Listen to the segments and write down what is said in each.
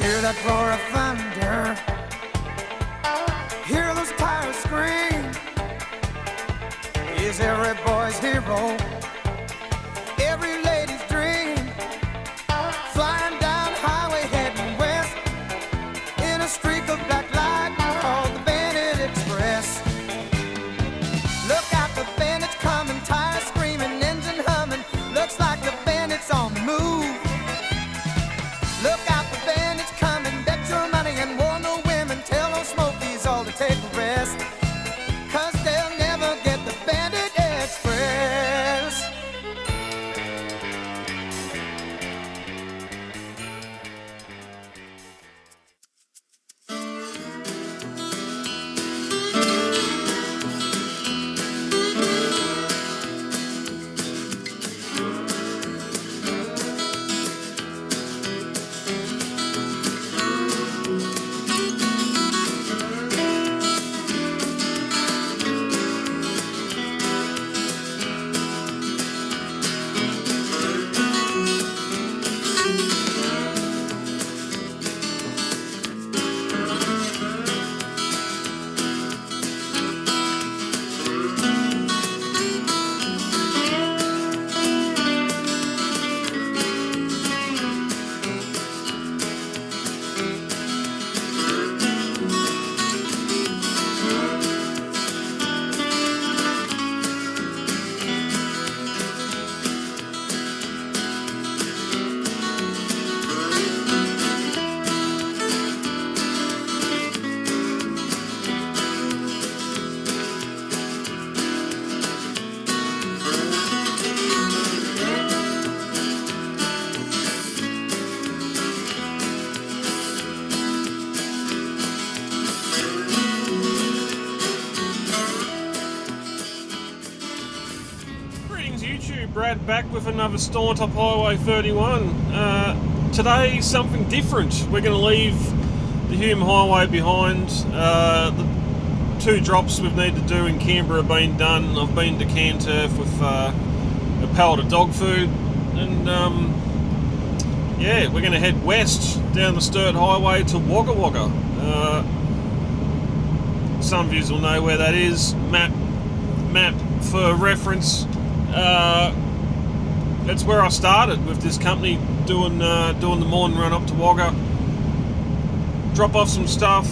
Hear that roar of thunder, hear those tires scream. Is every boy's hero, every lady's dream. Flying down highway heading west, in a streak of black light called the Bandit Express. Look out, the bandits coming, tires screaming, engine humming. Looks like the bandits on the move. Look out, the bandits coming, bet your money and warn the women. Tell those smokies all to take a rest, 'cause they'll never get the Bandit Express. YouTube, Brad back with another Staunt up Highway 31. Today something different. We're going to leave the Hume Highway behind. The 2 drops we've needed to do in Canberra have been done. I've been to Canturf with a pallet of dog food, and yeah, we're going to head west down the Sturt Highway to Wagga. Some of you will know where that is. Map for reference. That's where I started with this company, doing the morning run up to Wagga, drop off some stuff,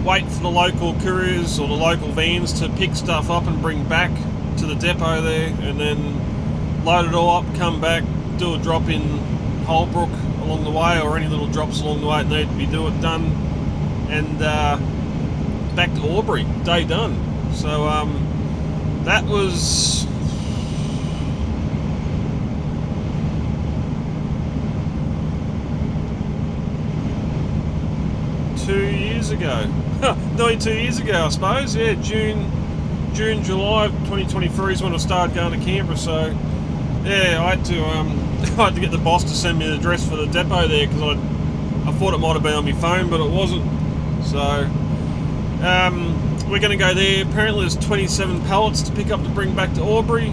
wait for the local couriers or the local vans to pick stuff up and bring back to the depot there, and then load it all up, come back, do a drop in Holbrook along the way, or any little drops along the way that need to be done, and back to Albury, day done. So that was 2 years ago. Nearly 2 years ago, I suppose. Yeah, June, July of 2023 is when I started going to Canberra. So yeah, I had to get the boss to send me the address for the depot there, because I thought it might have been on my phone, but it wasn't. So we're going to go there. Apparently there's 27 pallets to pick up to bring back to Albury.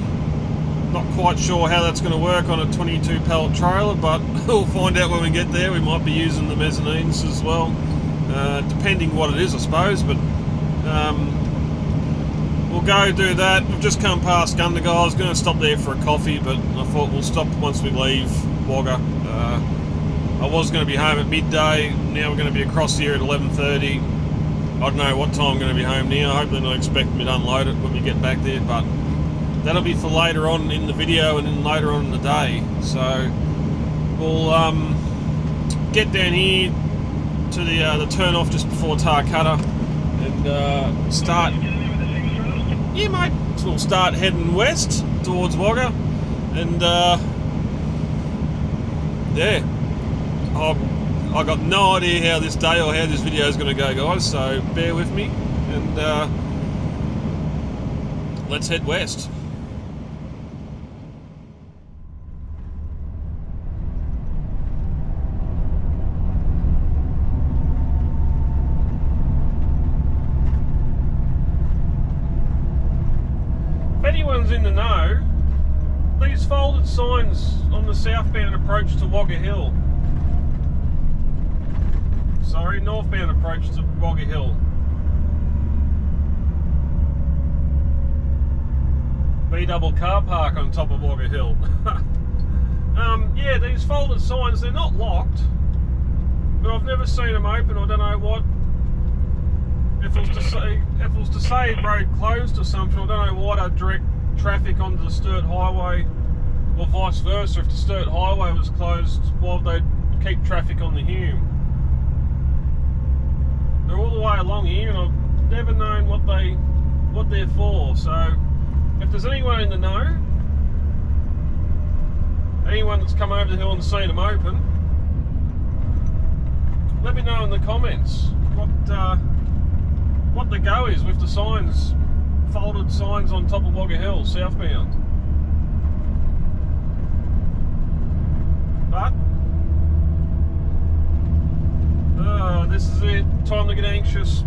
Not quite sure how that's going to work on a 22 pallet trailer, but we'll find out when we get there. We might be using the mezzanines as well, depending what it is, I suppose. But we'll go do that. We've just come past Gundagai. I was going to stop there for a coffee, but I thought we'll stop once we leave Wagga. I was going to be home at midday. Now we're going to be across here at 11:30. I don't know what time I'm going to be home now. I hope they're not expecting me to unload it when we get back there, but that'll be for later on in the video and then later on in the day. So we'll get down here to the turn off just before Tarcutta and start. Yeah, mate. So we'll start heading west towards Wagga, and yeah, I got no idea how this day or how this video is going to go, guys. So bear with me, and let's head west. If anyone's in the know, these folded signs on the southbound approach to Wagga Hill, northbound approach to Wagga Hill. B-double car park on top of Wagga Hill. Yeah, these folded signs, they're not locked, but I've never seen them open. I don't know what. If it was to say road closed or something, I don't know why they'd direct traffic onto the Sturt Highway, or vice versa. If the Sturt Highway was closed, why would they keep traffic on the Hume? They're all the way along here, and I've never known what they're for. So, if there's anyone in the know, anyone that's come over the hill and seen them open, let me know in the comments what the go is with the signs, folded signs on top of Wagga Hill, southbound. But this is it. Time to get anxious.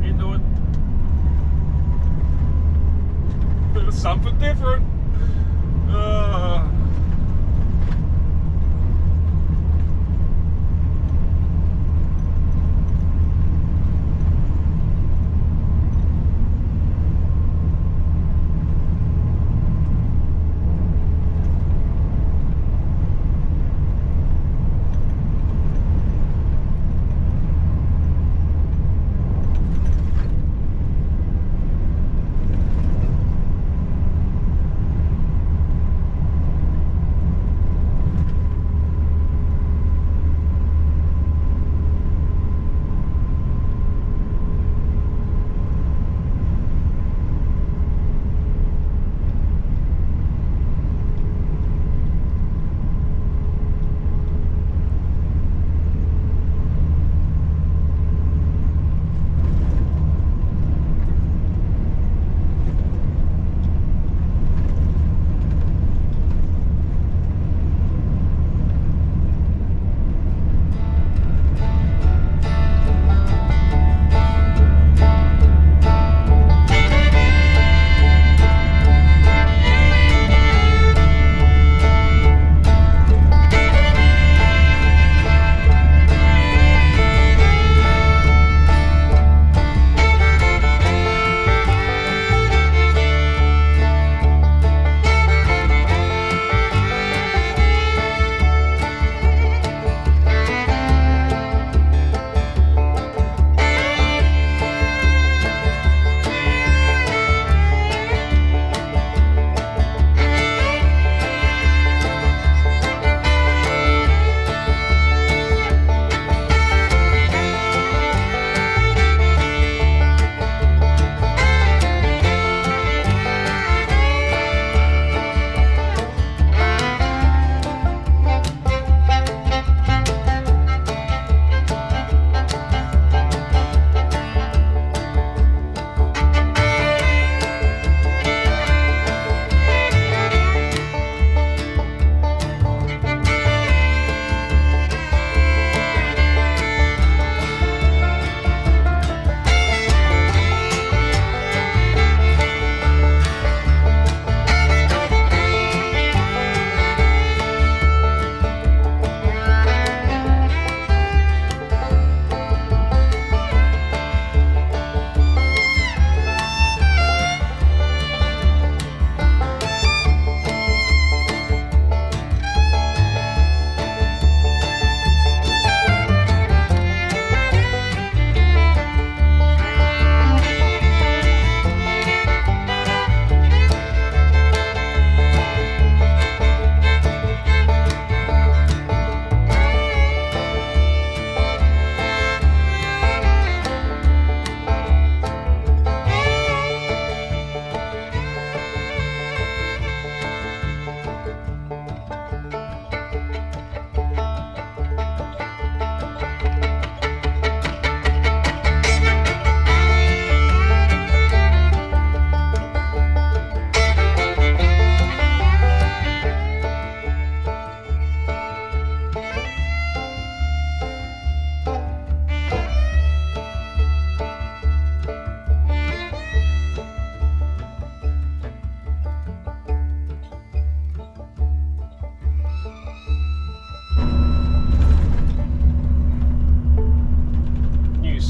Into it. There's something different.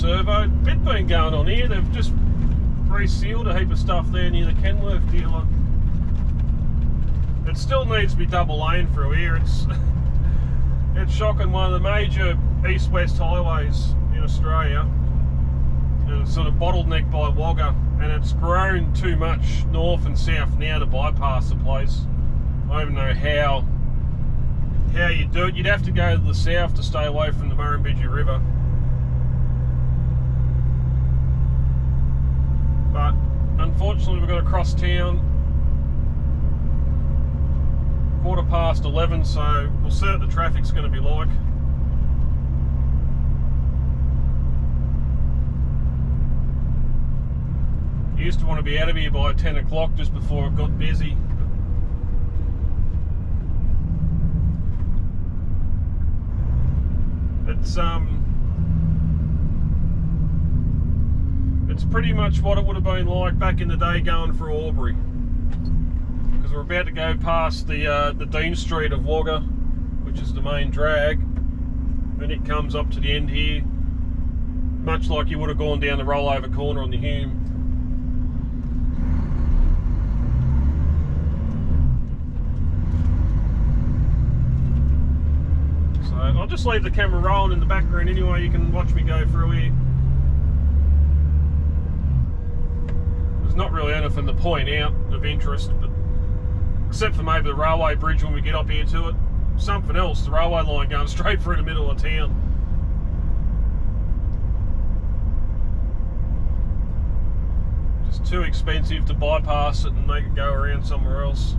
servo. Bit been going on here. They've just resealed a heap of stuff there near the Kenworth dealer. It still needs to be double lane through here. It's shocking. One of the major east-west highways in Australia, and it's sort of bottlenecked by Wagga, and it's grown too much north and south now to bypass the place. I don't even know how you do it. You'd have to go to the south to stay away from the Memeber River. But unfortunately we've got to cross town 11:15, so we'll see what the traffic's going to be like. Used to want to be out of here by 10 o'clock just before it got busy. It's pretty much what it would have been like back in the day going through Albury, because we're about to go past the Dean Street of Wagga, which is the main drag, and it comes up to the end here, much like you would have gone down the rollover corner on the Hume. So I'll just leave the camera rolling in the background anyway, you can watch me go through here. There's not really anything to point out of interest, but except for maybe the railway bridge when we get up here to it. Something else, the railway line going straight through the middle of town. Just too expensive to bypass it and make it go around somewhere else.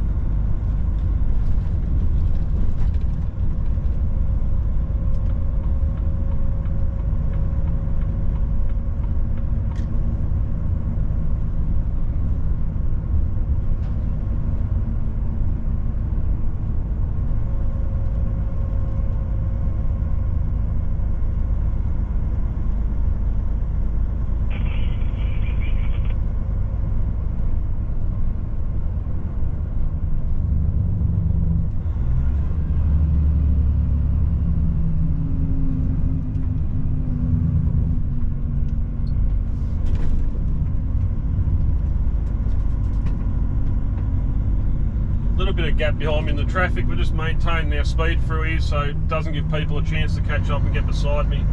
Bit of gap behind me in the traffic. We're just maintaining our speed through here so it doesn't give people a chance to catch up and get beside me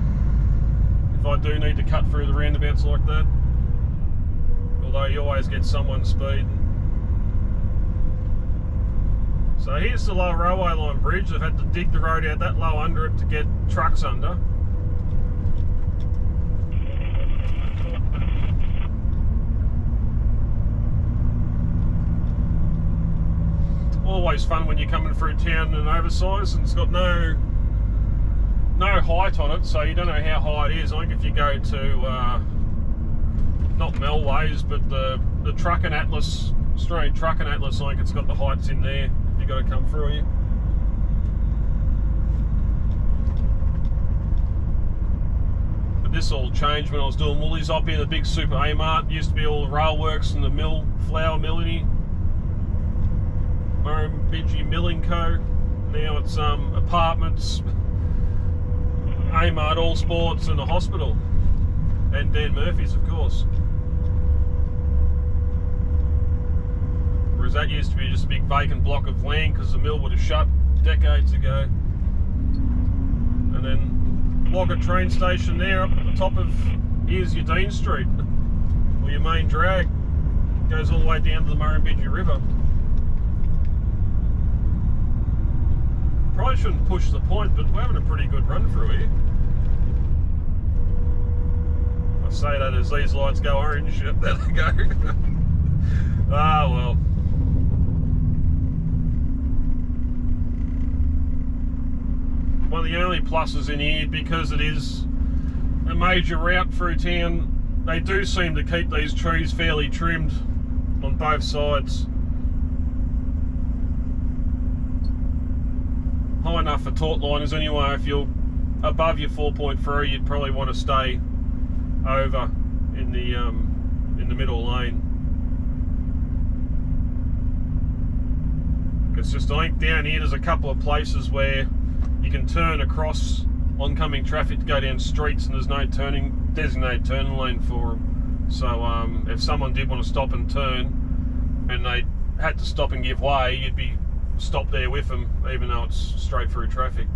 if I do need to cut through the roundabouts like that, although you always get someone's speed. So here's the low railway line bridge. They've had to dig the road out that low under it to get trucks under. Always fun when you're coming through town in an oversize and it's got no height on it, so you don't know how high it is. I think if you go to not Melways, but the Trucking Atlas, Australian Trucking Atlas, I think it's got the heights in there if you've got to come through here. But this all changed when I was doing woolies up here. The big super A-Mart used to be all the rail works and the mill, flour mill in here. Memeber Milling Co. Now it's apartments, A-Mart, All Sports, and a hospital, and Dan Murphy's, of course. Whereas that used to be just a big vacant block of land because the mill would have shut decades ago. And then Wagga train station there up at the top of, here's your Dean Street, or your main drag, goes all the way down to the Memeber River. Probably shouldn't push the point, but we're having a pretty good run through here. I say that as these lights go orange. Yep, there they go. Ah, well. One of the only pluses in here, because it is a major route through town, they do seem to keep these trees fairly trimmed on both sides. High enough for taut liners anyway. If you're above your 4.3, you'd probably want to stay over in the middle lane. It's just, I think down here there's a couple of places where you can turn across oncoming traffic to go down streets, and there's no designated turning lane for them. So if someone did want to stop and turn, and they had to stop and give way, you'd be stopped there with them, even though it's straight through traffic.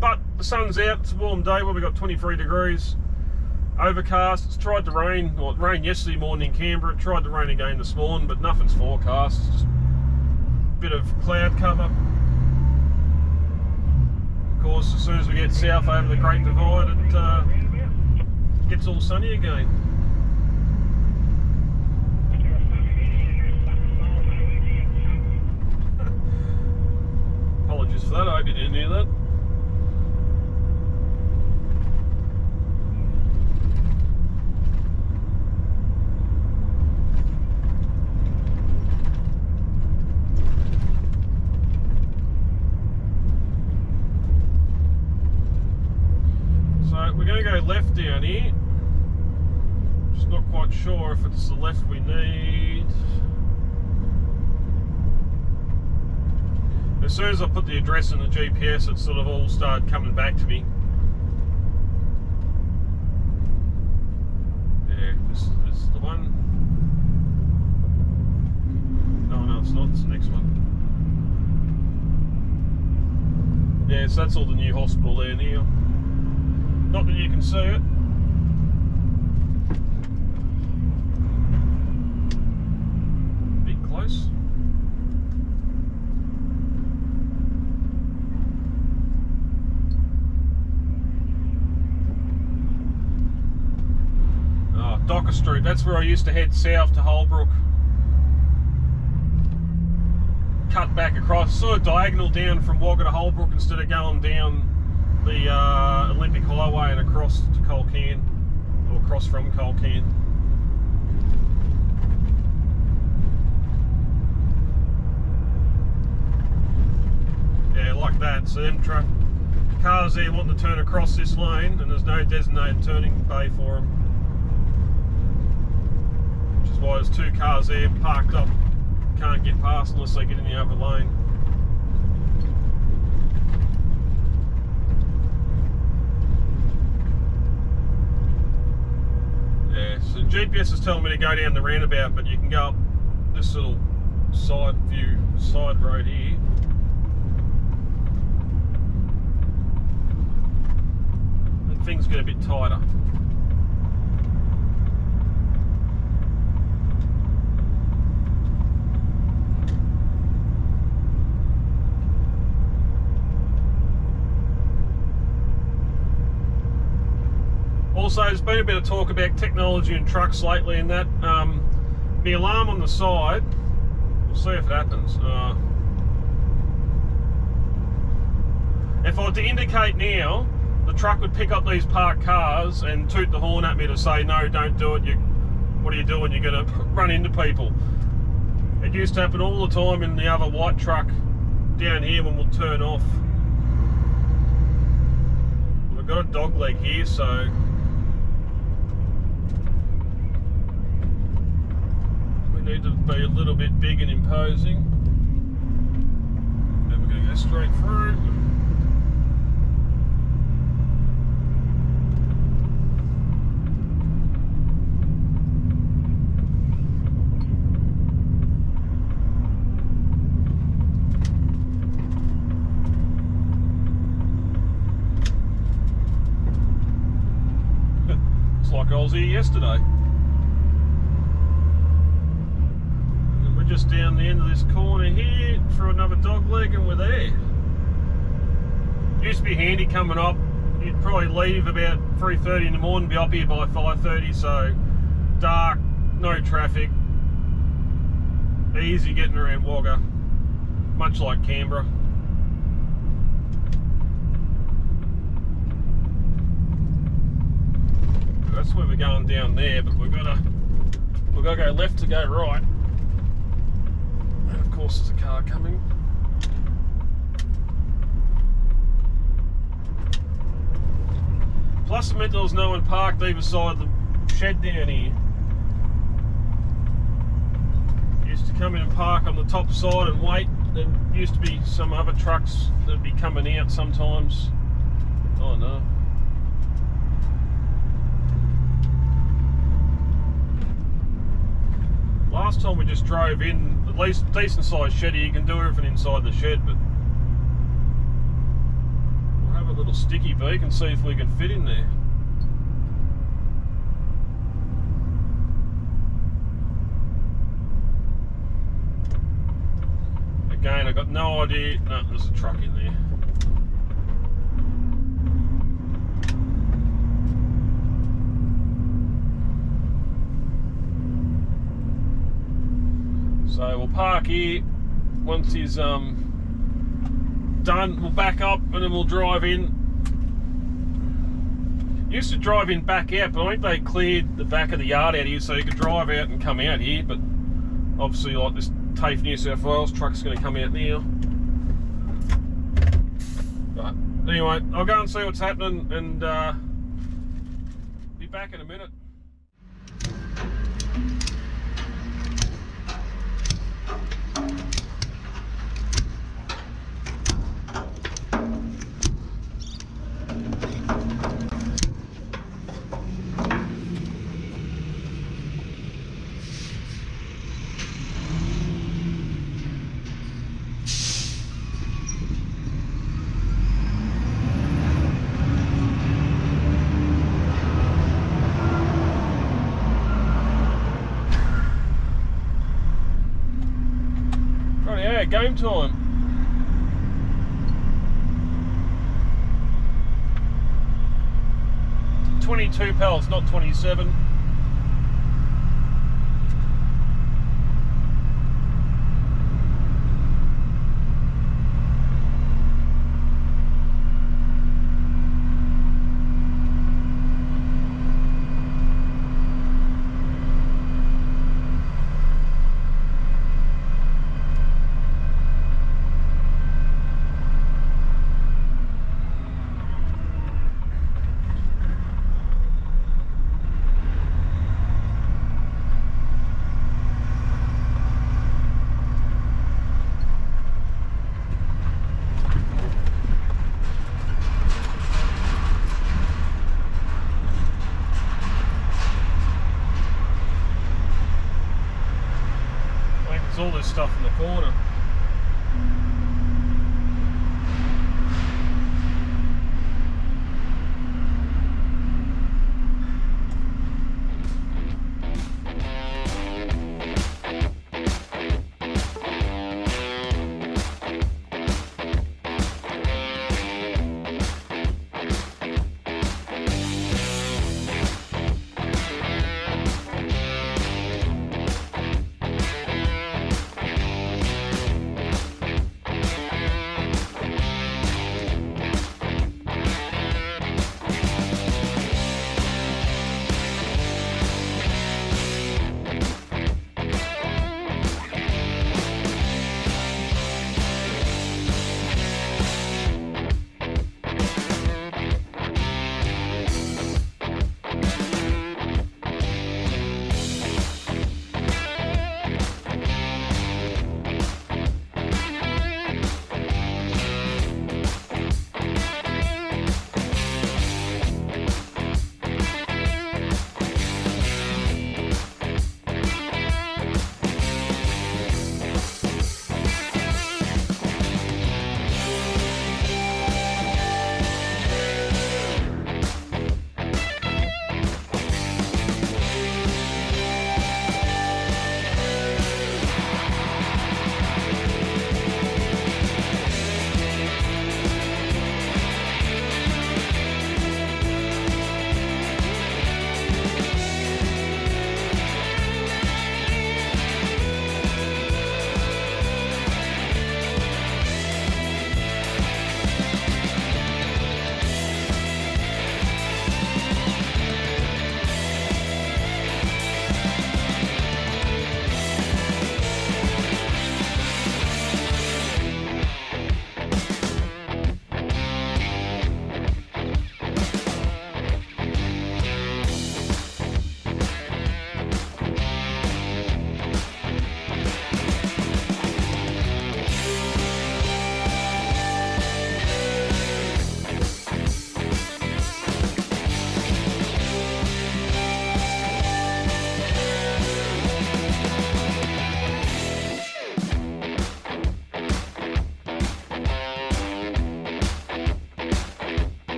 But the sun's out, it's a warm day. Well, we've got 23 degrees, overcast. It's tried to rain, well, it rained yesterday morning in Canberra. It tried to rain again this morning, but nothing's forecast. It's just a bit of cloud cover. Of course, as soon as we get south over the Great Divide, it gets all sunny again. Apologies for that, I hope you didn't hear that. We're going to go left down here. Just not quite sure if it's the left we need. As soon as I put the address in the GPS, it sort of all started coming back to me. Yeah, this is the one. No, it's not. It's the next one. Yeah, so that's all the new hospital there now. Not that you can see it. Bit close. Oh, Docker Street. That's where I used to head south to Holbrook. Cut back across, sort of diagonal down from Wagga to Holbrook instead of going down the Olympic Highway and across to Colcan, or across from Colcan. Yeah, like that. So them cars there wanting to turn across this lane, and there's no designated turning bay for them. Which is why there's two cars there parked up, can't get past unless they get in the other lane. Yeah, so GPS is telling me to go down the roundabout, but you can go up this little side road here. And things get a bit tighter. Also, there's been a bit of talk about technology in trucks lately, and that the alarm on the side, we'll see if it happens. If I were to indicate now, the truck would pick up these parked cars and toot the horn at me to say, no, don't do it, what are you doing, you're going to run into people. It used to happen all the time in the other white truck down here when we'll turn off. We've got a dog leg here, so need to be a little bit big and imposing. And we're going to go straight through. It's like I was here yesterday. Just down the end of this corner here, through another dog leg, and we're there. Used to be handy coming up. You'd probably leave about 3:30 in the morning, be up here by 5:30, so dark, no traffic, easy getting around Wagga, much like Canberra. That's where we're going down there, but we've got to go left to go right. And of course there's a car coming. Plus it meant there was no one parked either side of the shed down here. Used to come in and park on the top side and wait there used to be some other trucks that'd be coming out sometimes. Oh no. Last time we just drove in, at least decent sized shed here, you can do everything inside the shed, but we'll have a little sticky beak and see if we can fit in there. Again, I got no idea. No, there's a truck in there. So we'll park here. Once he's done, we'll back up and then we'll drive in. Used to drive in back out, but I think they cleared the back of the yard out here so you could drive out and come out here. But obviously, like this TAFE New South Wales truck's going to come out now. But anyway, I'll go and see what's happening and be back in a minute. Yeah, game time. $22 pallets, not 27. All this stuff in the corner.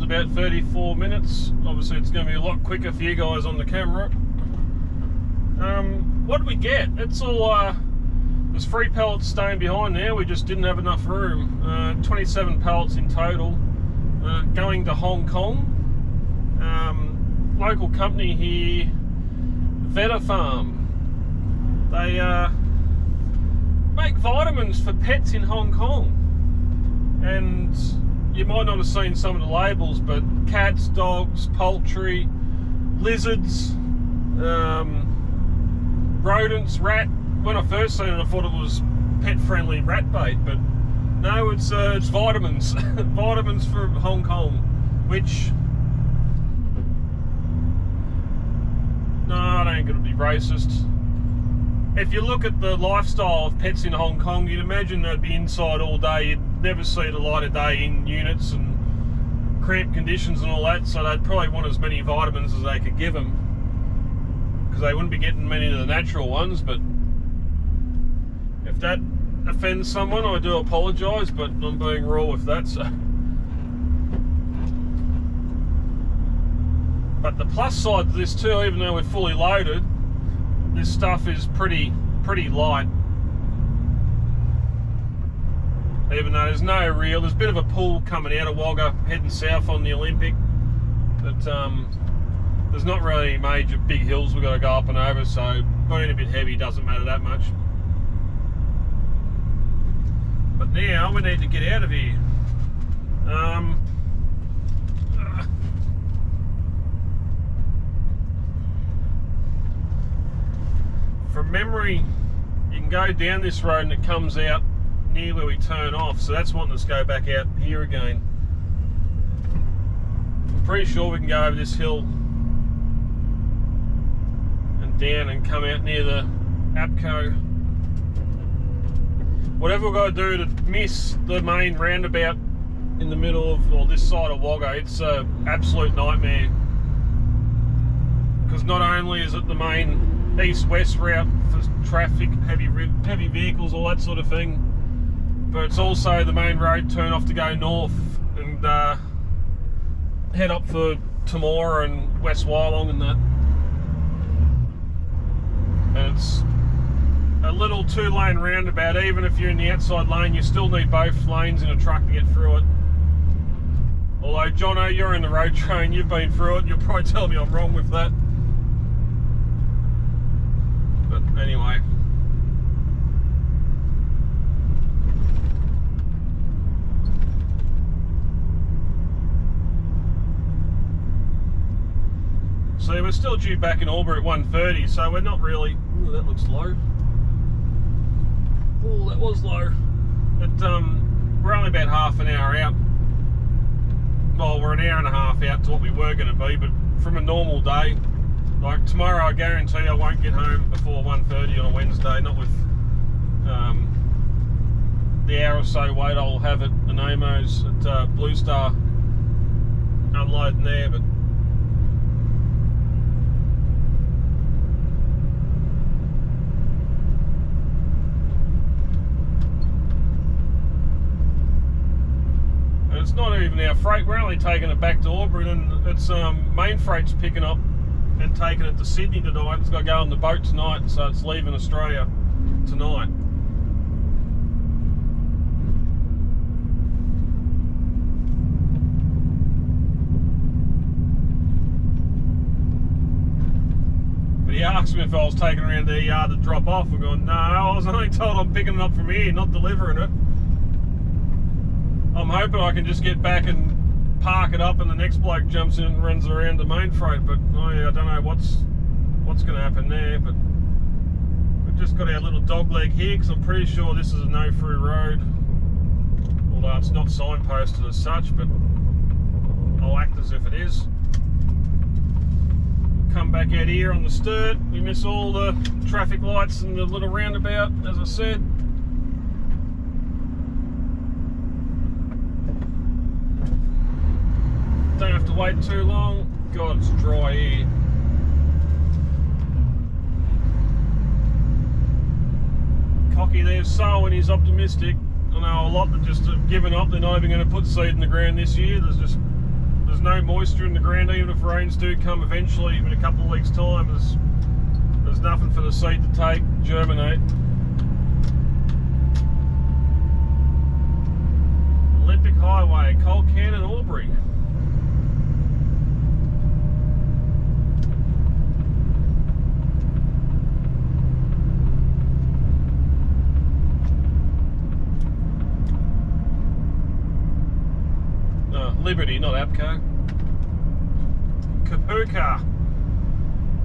about 34 minutes. Obviously it's going to be a lot quicker for you guys on the camera. What did we get? It's all, there's 3 pallets staying behind there. We just didn't have enough room. 27 pallets in total. Going to Hong Kong. Local company here, Veta Farm. They make vitamins for pets in Hong Kong. And you might not have seen some of the labels, but cats, dogs, poultry, lizards, rodents, rat. When I first seen it, I thought it was pet-friendly rat bait, but no, it's vitamins. Vitamins for Hong Kong, which... No, I ain't gonna be racist. If you look at the lifestyle of pets in Hong Kong, you'd imagine they'd be inside all day. You'd never see the light of day in units and cramped conditions and all that, so they'd probably want as many vitamins as they could give them, because they wouldn't be getting many of the natural ones. But if that offends someone, I do apologise, but I'm being raw with that. So, but the plus side to this too, even though we're fully loaded, this stuff is pretty light. Even though there's a bit of a pull coming out of Wagga heading south on the Olympic, but there's not really major big hills we've got to go up and over, so being a bit heavy doesn't matter that much. But now we need to get out of here. From memory, you can go down this road and it comes out near where we turn off, so that's wanting us to go back out here again. I'm pretty sure we can go over this hill and down and come out near the APCO. Whatever we've got to do to miss the main roundabout in the middle of, or this side of Wagga, it's an absolute nightmare. Because not only is it the main east-west route for traffic, heavy vehicles, all that sort of thing, but it's also the main road turn off to go north and head up for Tamora and West Wyalong and that. And it's a little 2-lane roundabout. Even if you're in the outside lane, you still need both lanes in a truck to get through it. Although, Jono, you're in the road train, you've been through it, you'll probably tell me I'm wrong with that. But anyway. So we're still due back in Albury at 1:30, so we're not really... Ooh, that looks low. Oh, that was low. But we're only about half an hour out. Well, we're an hour and a half out to what we were going to be, but from a normal day, like tomorrow, I guarantee I won't get home before 1:30 on a Wednesday, not with the hour or so wait I'll have at the Namos at Blue Star unloading there. But it's not even our freight, we're only taking it back to Albury, and it's main freight's picking up and taking it to Sydney tonight. It's got to go on the boat tonight, so it's leaving Australia tonight. But he asked me if I was taking it around to the yard to drop off. I'm going, no, I was only told I'm picking it up from here, not delivering it. I'm hoping I can just get back and park it up and the next bloke jumps in and runs around the main freight, but I don't know what's going to happen there. But we've just got our little dog leg here because I'm pretty sure this is a no-through road, although it's not signposted as such, but I'll act as if it is. Come back out here on the Sturt, we miss all the traffic lights and the little roundabout, as I said. Don't have to wait too long. God, it's dry here. Cocky there's so, and he's optimistic. I know a lot that just have given up. They're not even going to put seed in the ground this year. There's just there's no moisture in the ground, even if rains do come eventually in a couple of weeks' time. There's nothing for the seed to take, germinate. Olympic Highway, Coal Cannon, Albury. Liberty, not APCO. Kapuka,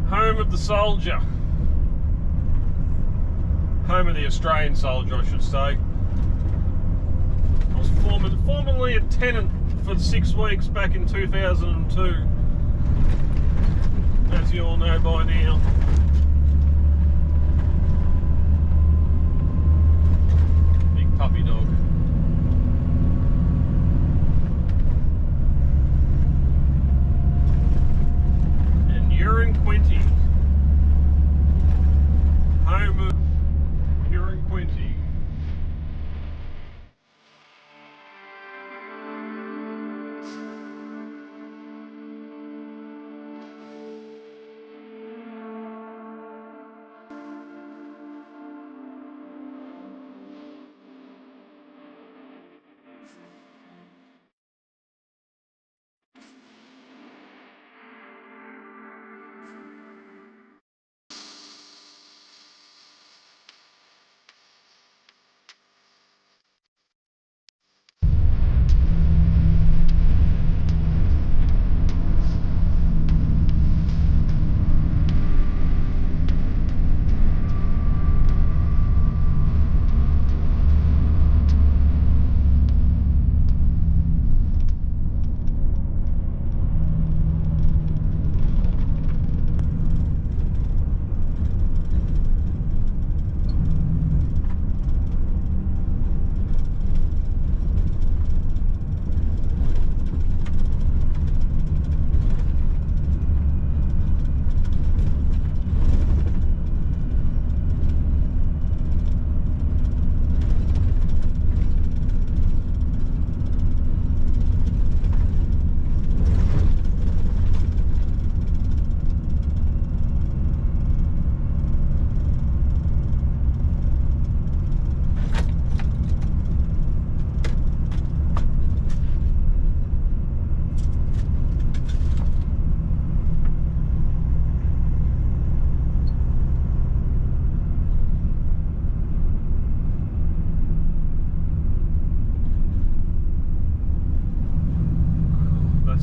home of the soldier. Home of the Australian soldier, I should say. I was formerly a tenant for 6 weeks back in 2002. As you all know by now. Big puppy dog. Quinty, home of Hume Quinty.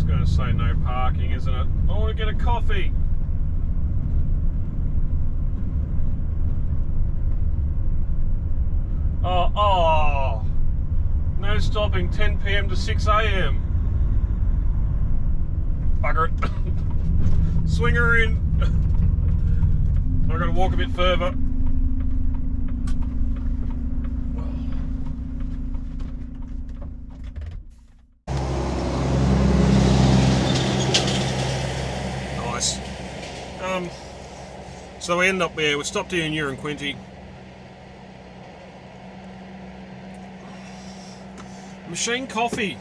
Going to say no parking, isn't it? I want to get a coffee. Oh, no stopping 10 PM to 6 AM. Bugger it. Swing her in. I've got to walk a bit further. So we end up there, we stopped here in Hume Quinty. Machine coffee,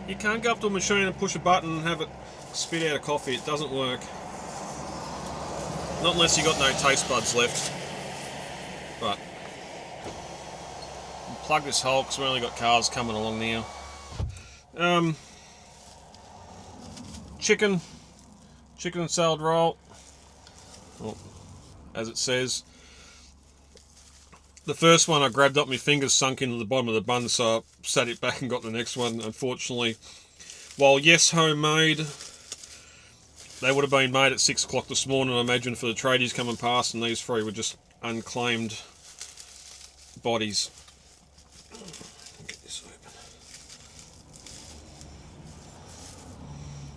you can't go up to a machine and push a button and have it spit out a coffee, it doesn't work. Not unless you got no taste buds left. But, we'll plug this hole because we only got cars coming along now. Chicken and salad roll. Well, as it says, the first one I grabbed up, my fingers sunk into the bottom of the bun, so I sat it back and got the next one. Unfortunately, while yes, homemade, they would have been made at 6 o'clock this morning, I imagine, for the tradies coming past, and these three were just unclaimed bodies. Get this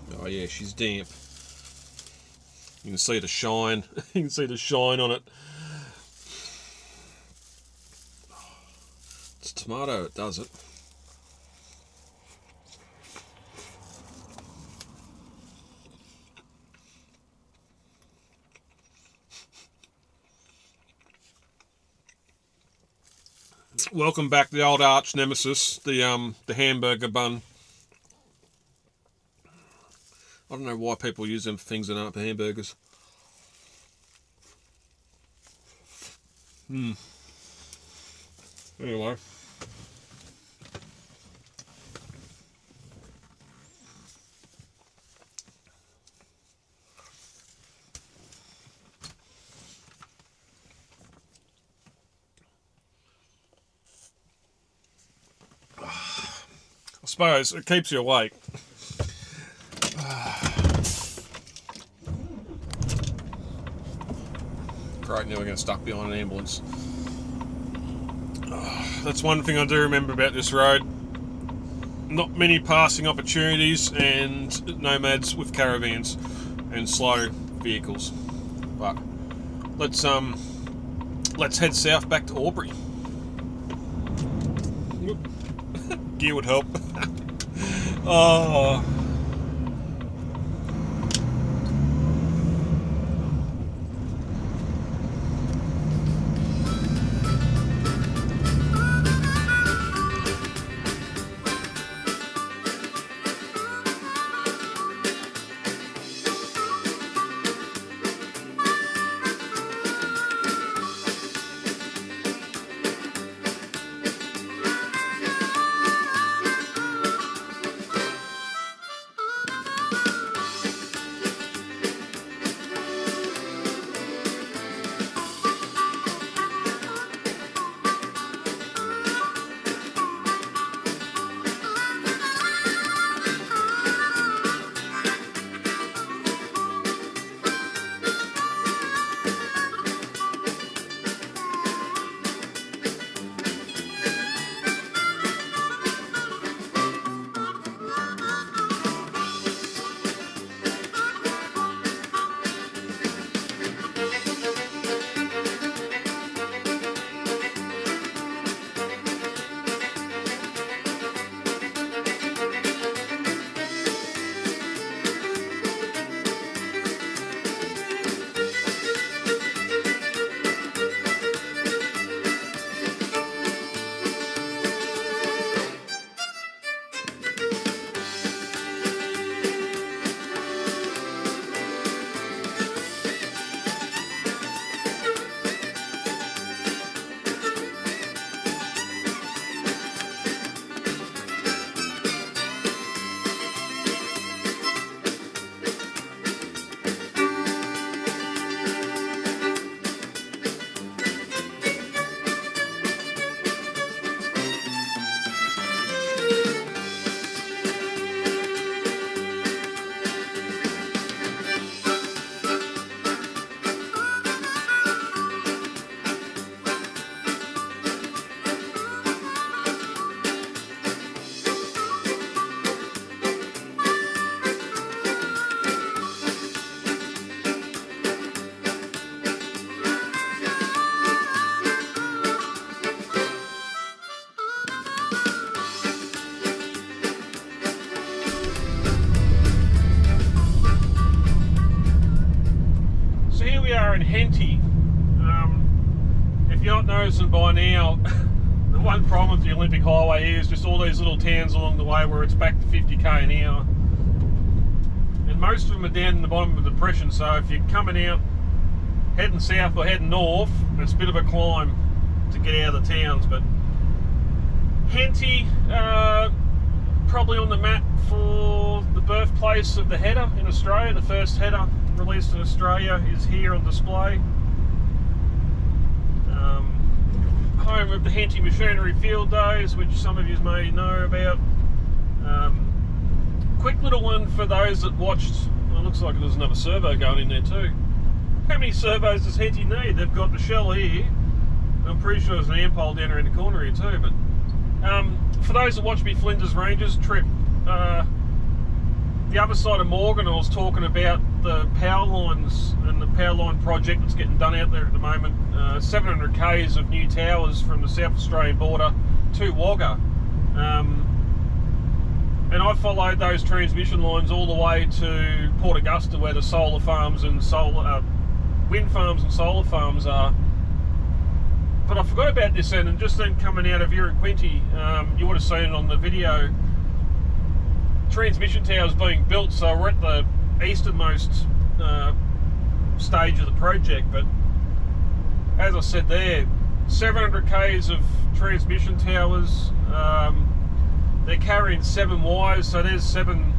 open. Oh yeah, she's damp. You can see the shine. You can see the shine on it. It's tomato, it does it. Welcome back, the old arch nemesis, the hamburger bun. don't know why people use them for things that aren't for hamburgers. Anyway. I suppose it keeps you awake. Right, now we're getting stuck behind an ambulance. That's one thing I do remember about this road. Not many passing opportunities and nomads with caravans and slow vehicles. But let's head south back to Albury. Gear would help. Oh. In Henty. If you're not noticing by now, the one problem with the Olympic Highway here is just all these little towns along the way where it's back to 50k an hour, and most of them are down in the bottom of the depression. So if you're coming out heading south or heading north, it's a bit of a climb to get out of the towns. But Henty, probably on the map for the birthplace of the header in Australia. The first header released in Australia is here on display. Home of the Henty Machinery Field Days, which some of you may know about. Quick little one for those that watched. Well, it looks like there's another servo going in there too. How many servos does Henty need? They've got the shell here. I'm pretty sure there's an amp hole down around the corner here too. But for those that watch me Flinders Rangers trip, the other side of Morgan, I was talking about the power lines and the power line project that's getting done out there at the moment. 700 k's of new towers from the South Australian border to Wagga. And I followed those transmission lines all the way to Port Augusta, where the solar farms and wind farms and solar farms are. But I forgot about this end, and just then coming out of Irraquinty, you would have seen it on the video, transmission towers being built. So we're at the easternmost stage of the project, but as I said there, 700 k's of transmission towers. They're carrying 7 wires, so there's 700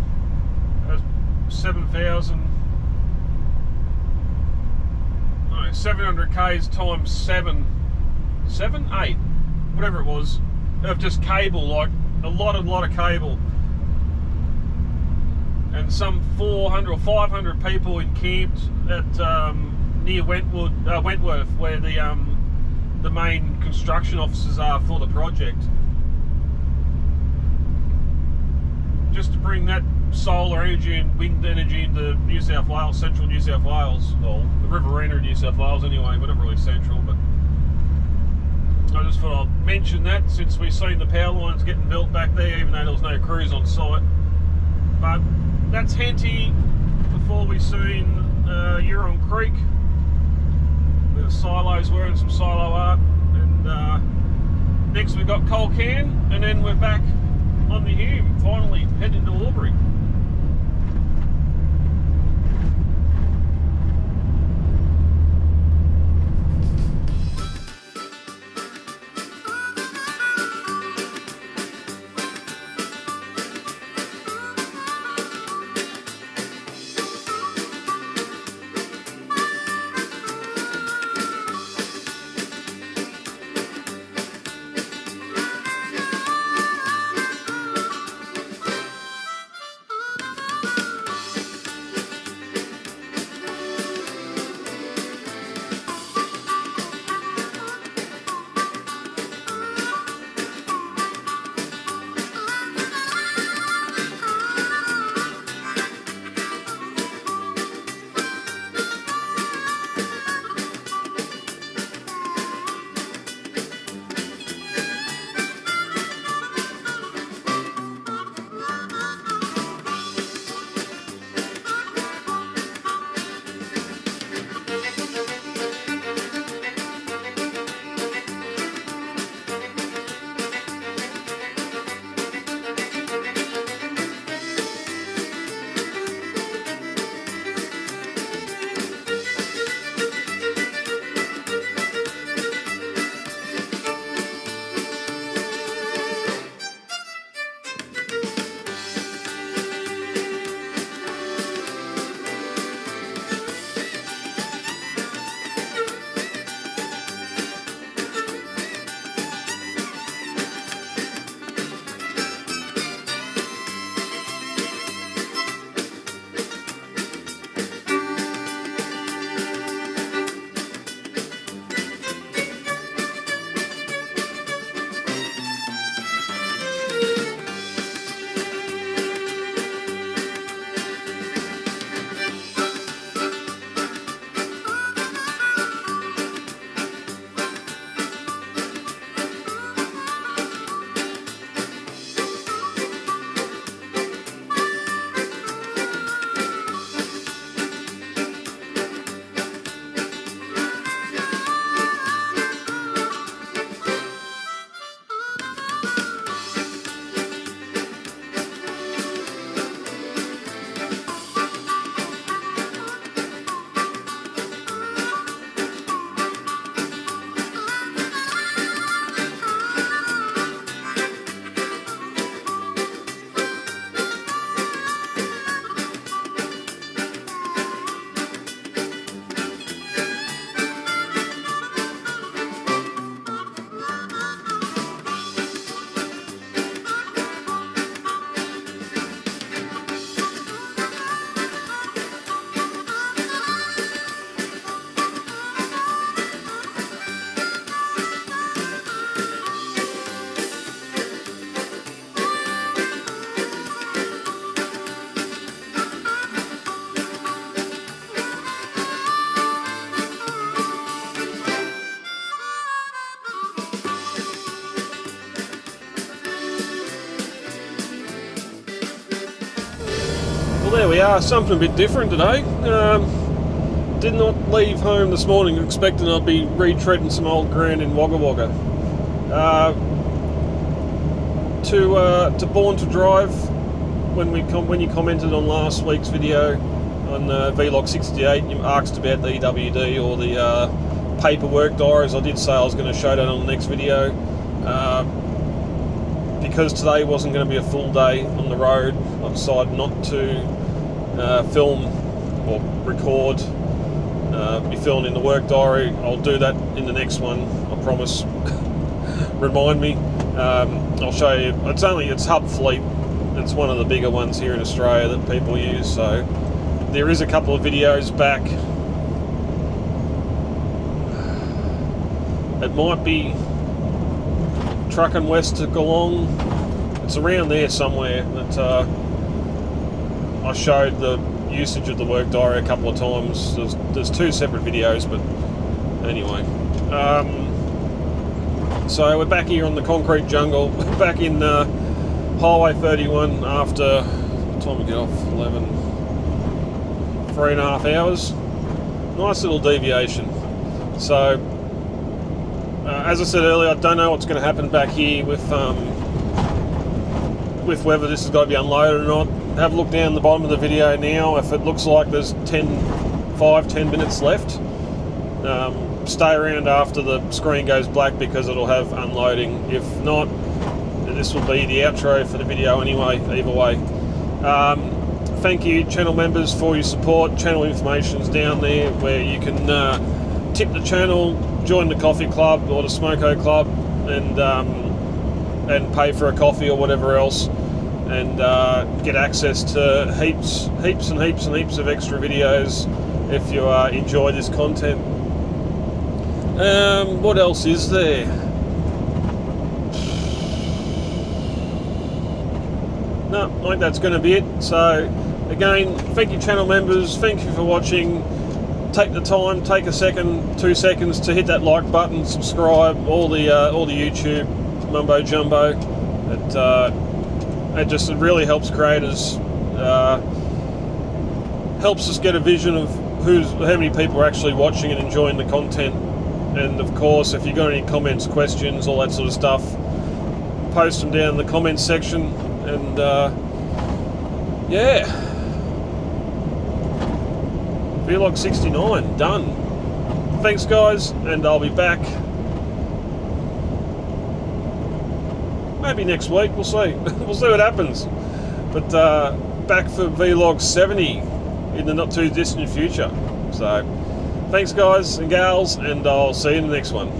k's times 8, whatever it was, of just cable, like a lot of cable, and some 400 or 500 people encamped at near Wentworth, where the main construction offices are for the project, just to bring that solar energy and wind energy into New South Wales, central New South Wales, well, the Riverina of New South Wales anyway, but not really central. But I just thought I'd mention that, since we've seen the power lines getting built back there, even though there was no crews on site. But that's Henty. Before we seen Huron Creek, where the silos were, and some silo art. And next we got Colcan, and then we're back on the Hume, finally heading to Albury. there we are, something a bit different today. Did not leave home this morning expecting I'd be retreading some old ground in Wagga. To Born to Drive, when you commented on last week's video, on Vlog 68, you asked about the EWD or the paperwork diaries. I did say I was going to show that on the next video. Because today wasn't going to be a full day on the road, I decided not to film or record, be filming in the work diary. I'll do that in the next one, I promise. Remind me. I'll show you. It's Hub Fleet. It's one of the bigger ones here in Australia that people use. So there is a couple of videos back. It might be trucking west to Geelong. It's around there somewhere that I showed the usage of the work diary a couple of times. There's two separate videos, but anyway. So we're back here on the concrete jungle, back in Highway 31 after, what time we get off? 11, 3.5 hours. Nice little deviation. So, as I said earlier, I don't know what's going to happen back here with whether this has got to be unloaded or not. Have a look down the bottom of the video now. If it looks like there's 5-10 minutes left, stay around after the screen goes black because it'll have unloading. If not, this will be the outro for the video anyway, either way. Thank you, channel members, for your support. Channel information's down there where you can tip the channel, join the coffee club or the smoko club, and pay for a coffee or whatever else, and get access to heaps and heaps and heaps of extra videos if you enjoy this content. What else is there? No, I think that's going to be it. So again, thank you, channel members. Thank you for watching. Take the time, take a second, 2 seconds to hit that like button, subscribe, all the YouTube mumbo jumbo. It really helps creators, helps us get a vision of how many people are actually watching and enjoying the content. And of course, if you've got any comments, questions, all that sort of stuff, post them down in the comments section. And yeah, Vlog 69 done. Thanks guys, and I'll be back maybe next week. We'll see. We'll see what happens. But back for Vlog 70 in the not too distant future. So thanks guys and gals, and I'll see you in the next one.